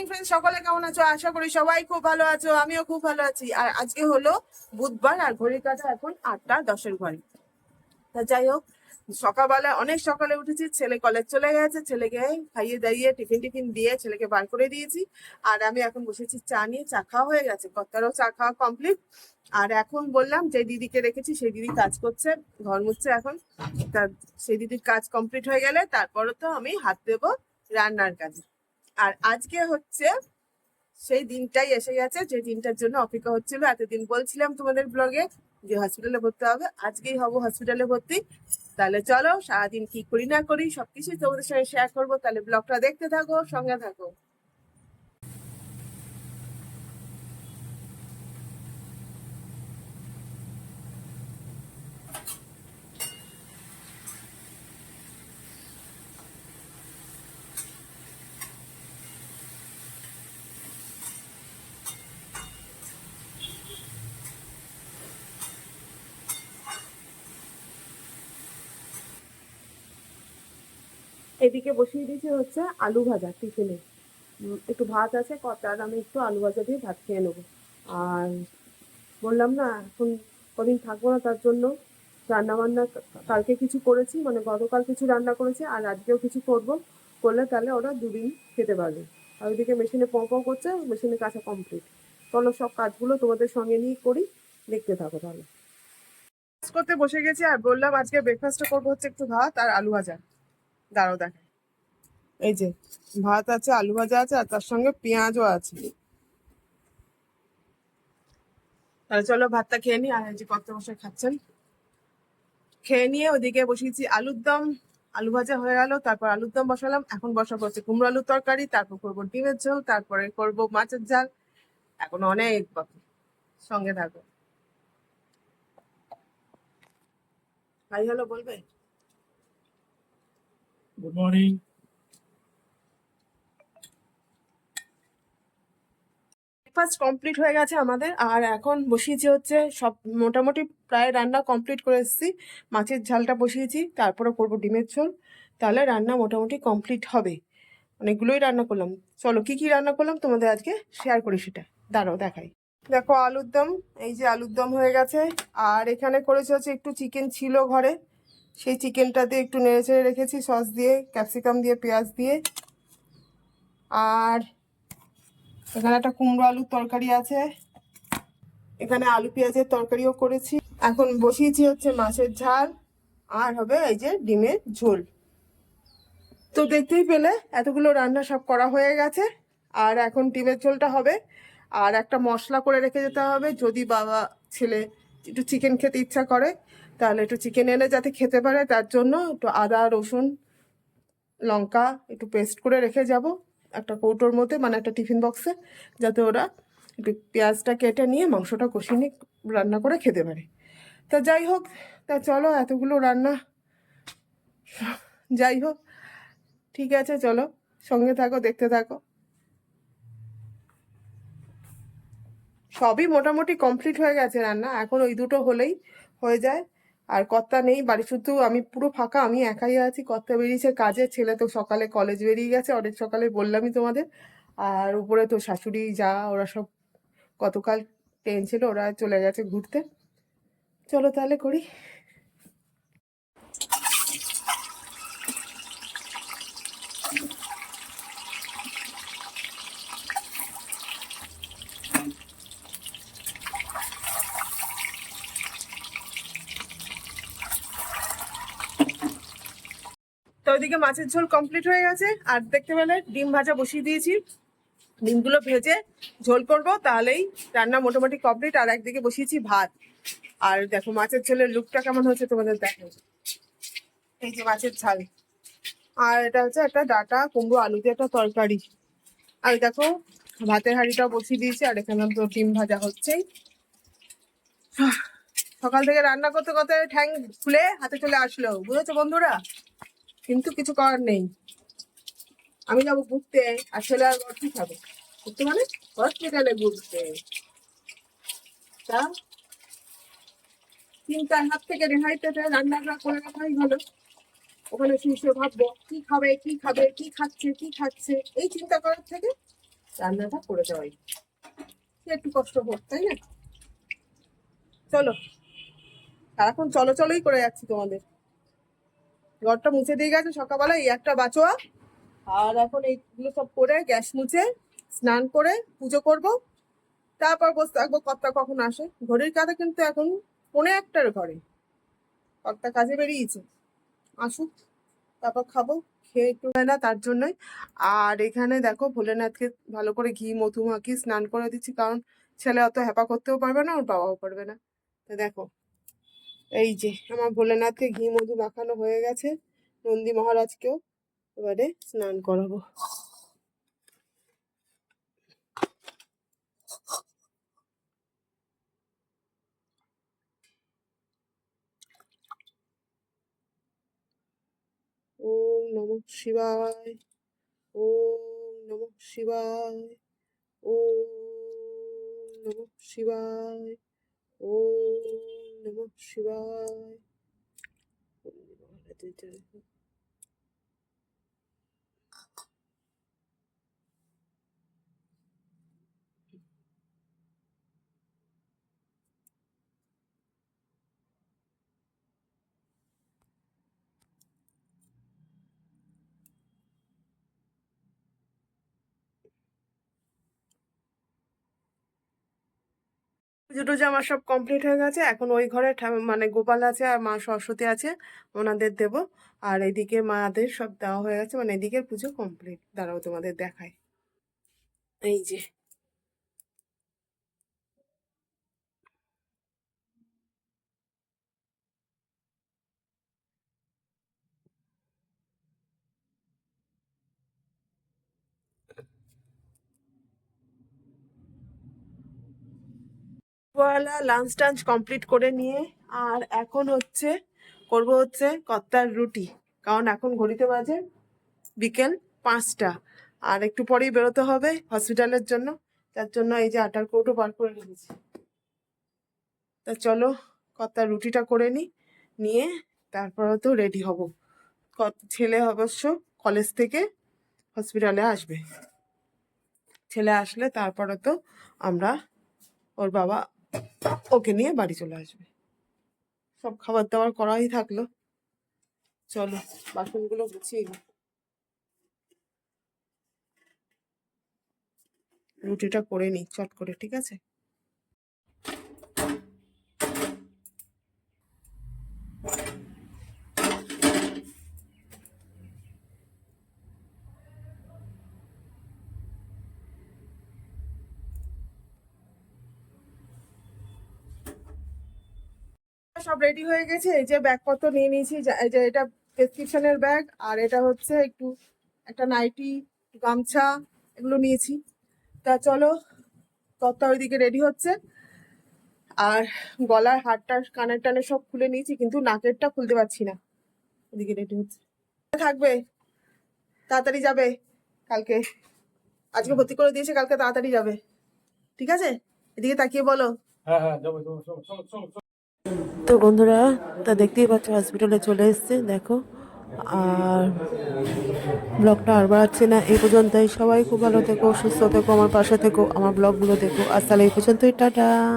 Morning friends, সকলে কেমন আছো? আশা করি সবাই খুব ভালো আছো, আমিও খুব ভালো আছি। আর আজকে হলো বুধবার আর ঘড়ির কাছে এখন 8টা 10 ঘরে। তা যাই হোক, সকালবেলা অনেক সকালে উঠেছি, ছেলে কলেজ চলে গেছে, ছেলেকে খাইয়ে দাইয়ে টিফিন টিফিন দিয়ে ছেলেকে বার করে দিয়েছি। আর আমি এখন বসেছি চা নিয়ে, চা খাওয়া হয়ে গেছে, কর্তারও চা খাওয়া কমপ্লিট। আর এখন বললাম যে দিদিকে রেখেছি, সেই দিদি কাজ করছে, ঘর মুছছে এখন। তা সেই দিদির কাজ কমপ্লিট হয়ে গেলে তারপরে তো আমি হাত দেবো রান্নার কাজে। আর আজকে হচ্ছে সেই দিনটাই এসে গেছে, যে দিনটার জন্য অপেক্ষা হচ্ছিল। এতদিন বলছিলাম তোমাদের ব্লগে যে হসপিটালে ভর্তি হবে, আজকেই হব হসপিটালে ভর্তি। তাহলে চলো সারাদিন কি করি না করি সবকিছুই তোমাদের সঙ্গে শেয়ার করবো। তাহলে ব্লগটা দেখতে থাকো, সঙ্গে থাকো। এদিকে বসিয়ে দিয়েছি হচ্ছে আলু ভাজা টিফিনে। একটু ভাত আছে কটার, আমি একটু আলু ভাজা দিয়ে ভাত খেয়ে নেবো। আর বললাম না এখন কদিন থাকবো না, তার জন্য রান্না বান্না কালকে কিছু করেছি, মানে গতকাল কিছু রান্না করেছি, আর আজকেও কিছু করলে তাহলে ওরা দুদিন খেতে পারবে। আর ওইদিকে মেশিনে পম্প করছে, মেশিনে কাঁচা কমপ্লিট। চলো সব কাজগুলো তোমাদের সঙ্গে নিয়ে করি, দেখতে থাকো তাহলে। কাজ করতে বসে গেছি, আর বললাম আজকে ব্রেকফাস্টে করবো হচ্ছে একটু ভাত আর আলু ভাজা। দাঁড়াও দেখে, এই যে ভাত আছে, আলু ভাজা আছে, আর তার সঙ্গে পেঁয়াজও আছে। তাহলে চলো ভাতটা খেয়ে নি। আর এই যে কত বসে খাচ্ছেন, খেয়ে নিয়ে ওদিকে বসিয়েছি আলুর দম। আলু ভাজা হয়ে গেল, তারপর আলুর দম বসালাম। এখন বসাবো হচ্ছে কুমড়ো আলুর তরকারি, তারপর করবো ডিমের ঝোল, তারপরে করবো মাছের ঝাল। এখন অনেক বাকি, সঙ্গে থাকো। হাই হ্যালো বলবে? Good morning. ব্রেকফাস্ট কমপ্লিট হয়ে গেছে আমাদের, আর এখন বসিয়েছি হচ্ছে সব মোটামুটি প্রায় রান্না কমপ্লিট করে এসেছি। মাছের ঝালটা বসিয়েছি, তারপরে করবো ডিমের ঝোল। তাহলে রান্না মোটামুটি কমপ্লিট হবে। অনেকগুলোই রান্না করলাম। চলো কি কি রান্না করলাম তোমাদের আজকে শেয়ার করি, সেটা দাঁড়াও দেখাই। দেখো আলুর দম, এই যে আলুর দম হয়ে গেছে। আর এখানে করেছি হচ্ছে একটু চিকেন ছিল ঘরে, সেই চিকেনটা দিয়ে একটু নেড়ে চেড়ে রেখেছি সস দিয়ে, ক্যাপসিকাম দিয়ে, পেঁয়াজ দিয়ে। আর এখানে একটা কুমড়ো আলুর তরকারি আছে, এখানে আলু পেঁয়াজের তরকারিও করেছি। এখন বসিয়েছি হচ্ছে মাছের ঝাল, আর হবে এই যে ডিমের ঝোল। তো দেখতেই পেলে এতগুলো রান্না সব করা হয়ে গেছে। আর এখন ডিমের ঝোলটা হবে। আর একটা মশলা করে রেখে যেতে হবে, যদি বাবা ছেলে একটু চিকেন খেতে ইচ্ছা করে তাহলে একটু চিকেন এনে যাতে খেতে পারে, তার জন্য একটু আদা রসুন লঙ্কা একটু পেস্ট করে রেখে যাব একটা কৌটোর মধ্যে, মানে একটা টিফিন বক্সে, যাতে ওরা একটু পেঁয়াজটা কেটে নিয়ে মাংসটা কষিয়ে নিয়ে রান্না করে খেতে পারে। তা যাই হোক, তা চলো এতগুলো রান্না, যাই হোক ঠিক আছে, চলো সঙ্গে থাকো, দেখতে থাকো। সবই মোটামুটি কমপ্লিট হয়ে গেছে রান্না, এখন ওই দুটো হলেই হয়ে যায়। আর কর্তা নেই বাড়ি, শুধু আমি পুরো ফাঁকা, আমি একাই আছি। কর্তা বেরিয়েছে কাজে, ছেলে তো সকালে কলেজ বেরিয়ে গেছে অনেক সকালে, বললামই তোমাদের। আর উপরে তো শাশুড়ি যা ওরা সব গতকাল ট্রেন ছিল, ওরা চলে গেছে ঘুরতে। চলো তাহলে করি। তো ওইদিকে মাছের ঝোল কমপ্লিট হয়ে গেছে, আর দেখতে পেলে ডিম ভাজা বসিয়ে দিয়েছি। ডিমগুলো ভেজে ঝোল করব, তাহলেই রান্না মোটামুটি কমপ্লিট। আর একদিকে বসিয়েছি ভাত। আর দেখো মাছের ঝোলের লুকটা কেমন হচ্ছে তোমাদের দেখো, এই যে মাছের ঝাল। আর এটা হচ্ছে একটা ডাটা কুমড়ো আলু দিয়ে একটা তরকারি। আর দেখো ভাতের হাঁড়িটাও বসিয়ে দিয়েছি, আর এখানে তো ডিম ভাজা হচ্ছেই। সকাল থেকে রান্না করতে করতে ঠ্যাং খুলে হাতে চলে আসলো, বুঝেছো বন্ধুরা। কিন্তু কিছু করার নেই, আমি যাবো ঘুরতে, আর ছেলে আর ঘর কি খাবে, ঘুরতে মানে হসপিটালে ঘুরতে। তা চিন্তার হাত থেকে রেহাই পেতে রান্নাটা করে রাখাই ভালো। ওখানে শুয়ে শুয়ে ভাববো কি খাবে কি খাবে, কি খাচ্ছে কি খাচ্ছে, এই চিন্তা করার থেকে রান্নাটা করে দেওয়াই একটু কষ্ট হোক, তাই না? চলো, সারাক্ষণ চলো চলোই করে যাচ্ছি তোমাদের। ঘরটা মুছে দিয়ে গেছে সকালবেলা, এই একটা বাঁচোয়া। আর এখন এইগুলো সব করে গ্যাস মুছে স্নান করে পুজো করব, তারপর বসে থাকবো কর্তা কখন আসে। ঘড়ির কাঁধে কিন্তু এখন 1:45 ঘরে, কর্তা কাজে বেরিয়েছে, আসুক তারপর খাবো। খেয়ে একটু হয় না তার জন্যই। আর এখানে দেখো ভোলেনাথকে ভালো করে ঘি মধু মাখিয়ে স্নান করে দিচ্ছি, কারণ ছেলে অত হ্যাপা করতেও পারবে না, ওর বাবাও পারবে না। তো দেখো এই যে আমার ভোলেনাথকে ঘি মধু মাখানো হয়ে গেছে, নন্দী মহারাজকেও এবারে স্নান করাবো। ওম নমঃ শিবায়, ওম নমঃ শিবায়, ওম নমঃ শিবায়, ওম নমঃ শিবায়। পুজো টুজো আমার সব কমপ্লিট হয়ে গেছে। এখন ওই ঘরে মানে গোপাল আছে আর মা সরস্বতী আছে, ওনাদের দেব। আর এদিকে মাদের সব দেওয়া হয়ে গেছে, মানে এদিকের পুজো কমপ্লিট। দাঁড়াও তোমাদের দেখায়, এই যে দুপুরবেলা লাঞ্চ টাঞ্চ কমপ্লিট করে নিয়ে আর এখন হচ্ছে করব হচ্ছে কর্তার রুটি, কারণ এখন ঘড়িতে বাজে বিকেল 5টা, আর একটু পরেই বেরোতে হবে হসপিটালের জন্য। তার জন্য এই যে আটার কৌটো বার করে রেখেছি। তা চলো কর্তার রুটিটা করে নিই, নিয়ে তারপরে তো রেডি হব। ছেলে অবশ্য কলেজ থেকে হসপিটালে আসবে, ছেলে আসলে তারপরে তো আমরা ওর বাবা ওকে নিয়ে বাড়ি চলে আসবে। সব খাবার দাবার করাই থাকলো। চলো বাসনগুলো গুছিয়ে নিই, রুটিটা করে নিই চট করে, ঠিক আছে? সব রেডি হয়ে গেছে, এই যে ব্যাগপত্র নিয়ে নিয়েছি, এই যে এটা প্রেসক্রিপশনের ব্যাগ, আর এটা হচ্ছে একটু একটা নাইটি, গামছা, এগুলো নিয়েছি। তা চলো কর্তা ওইদিকে রেডি হচ্ছে, আর গলার হারটা কানের টানে সব খুলে নিয়েছি, কিন্তু নাকেরটা খুলতে পারছি না। ওদিকে রেডি হচ্ছে, থাকবে, তাড়াতাড়ি যাবে কালকে, আজকে ভর্তি করে দিয়েছে, কালকে তাড়াতাড়ি যাবে, ঠিক আছে? এদিকে তাকিয়ে বলো। হ্যাঁ হ্যাঁ যাবো। তো বন্ধুরা, তা দেখতেই পাচ্ছ হসপিটালে চলে এসছে দেখো। আর ব্লগটা আর বাড়াচ্ছি না, এই পর্যন্তই। সবাই খুব ভালো থেকো, সুস্থ থেকো, আমার পাশে থেকো, আমার ব্লগগুলো দেখো। আজ তাহলে এই পর্যন্তই, টাটা।